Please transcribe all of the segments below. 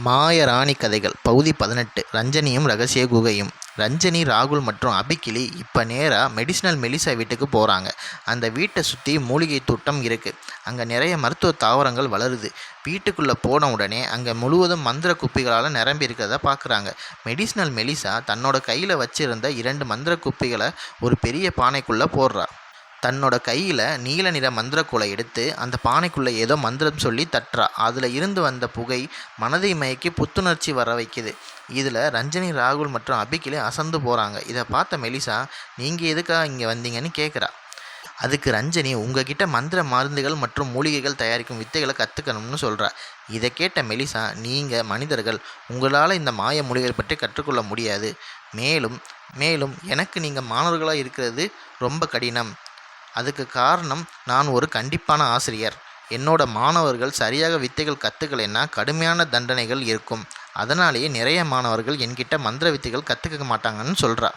மாயராணி கதைகள் பகுதி 18 ரஞ்சனியும் ரகசிய குகையும். ரஞ்சனி, ராகுல் மற்றும் அபிகிளி இப்போ நேராக மெடிசினல் மெலிசா வீட்டுக்கு போகிறாங்க. அந்த வீட்டை சுற்றி மூலிகை தோட்டம் இருக்குது. அங்கே நிறைய மருத்துவ தாவரங்கள் வளருது. வீட்டுக்குள்ளே போன உடனே அங்கே முழுவதும் மந்திர குப்பிகளால் நிரம்பி இருக்கிறத பார்க்குறாங்க. மெடிசினல் மெலிசா தன்னோட கையில் வச்சிருந்த 2 மந்திர குப்பிகளை ஒரு பெரிய பானைக்குள்ளே போடுறா. தன்னோட கையில் நீல நிற மந்திரக்கோலை எடுத்து அந்த பானைக்குள்ளே ஏதோ மந்திரம் சொல்லி தட்டுறா. அதில் இருந்து வந்த புகை மனதை மயக்கி புத்துணர்ச்சி வர வைக்குது. இதில் ரஞ்சனி, ராகுல் மற்றும் அபிகிளி அசந்து போகிறாங்க. இதை பார்த்த மெலிசா, நீங்கள் எதுக்காக இங்கே வந்தீங்கன்னு கேட்குறா. அதுக்கு ரஞ்சனி, உங்ககிட்ட மந்திர மருந்துகள் மற்றும் மூலிகைகள் தயாரிக்கும் வித்தைகளை கற்றுக்கணும்னு சொல்கிறா. இதை கேட்ட மெலிசா, நீங்கள் மனிதர்கள், உங்களால் இந்த மாய மூலிகைகள் பற்றி கற்றுக்கொள்ள முடியாது. மேலும் மேலும் எனக்கு நீங்கள் மாணவர்களாக இருக்கிறது ரொம்ப கடினம். அதுக்கு காரணம், நான் ஒரு கண்டிப்பான ஆசிரியர். என்னோட மாணவர்கள் சரியாக வித்தைகள் கற்றுக்கலைன்னா கடுமையான தண்டனைகள் இருக்கும். அதனாலேயே நிறைய மாணவர்கள் என்கிட்ட மந்திர வித்தைகள் கற்றுக்க மாட்டாங்கன்னு சொல்கிறா.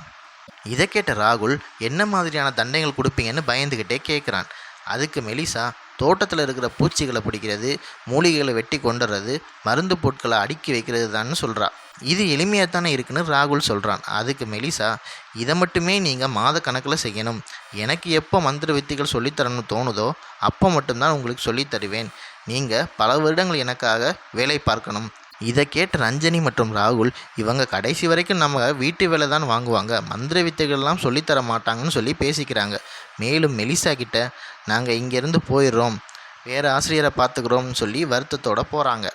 இதை கேட்ட ராகுல், என்ன மாதிரியான தண்டனைகள் கொடுப்பீங்கன்னு பயந்துக்கிட்டே கேட்குறான். அதுக்கு மெலிசா, தோட்டத்தில் இருக்கிற பூச்சிகளை பிடிக்கிறது, மூலிகைகளை வெட்டி கொண்டுறது, மருந்து பொருட்களை அடுக்கி வைக்கிறது தான் சொல்கிறா. இது எளிமையாக தானே இருக்குன்னு ராகுல் சொல்கிறான். அதுக்கு மெலிசா, இதை மட்டுமே நீங்கள் மாத கணக்கில் செய்யணும். எனக்கு எப்போ மந்திர வித்தைகள் சொல்லித்தரணும்னு தோணுதோ அப்போ மட்டும்தான் உங்களுக்கு சொல்லித்தருவேன். நீங்கள் பல வருடங்கள் எனக்காக வேலை பார்க்கணும். இதை கேட்ட ரஞ்சனி மற்றும் ராகுல், இவங்க கடைசி வரைக்கும் நம்ம வீட்டு வேலை தான் வாங்குவாங்க, மந்திர வித்தைகள்லாம் சொல்லித்தர மாட்டாங்கன்னு சொல்லி பேசிக்கிறாங்க. மேலும் மெலிசா கிட்ட, நாங்கள் இங்கேருந்து போயிடுறோம், வேறு ஆசிரியரை பார்த்துக்கிறோம்னு சொல்லி வருத்தத்தோடு போகிறாங்க.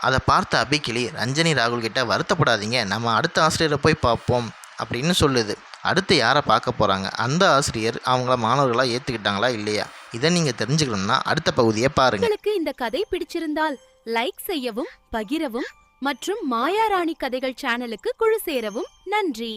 அதை பார்த்த அபிகிளி ரஞ்சனி, ராகுல் கிட்ட, வருத்தப்படாதீங்க, நம்ம அடுத்த ஆசிரியரை போய் பார்ப்போம் அப்படின்னு சொல்லுது. அடுத்து யாரை பார்க்க போகிறாங்க, அந்த ஆசிரியர் அவங்கள மாணவர்களாக ஏற்றுக்கிட்டாங்களா இல்லையா, இதை நீங்கள் தெரிஞ்சுக்கணும்னா அடுத்த பகுதியை பாருங்கள். உங்களுக்கு இந்த கதை பிடிச்சிருந்தால் லைக் செய்யவும், பகிரவும் மற்றும் மாயாராணி கதைகள் சேனலுக்கு குழு சேரவும் நன்றி.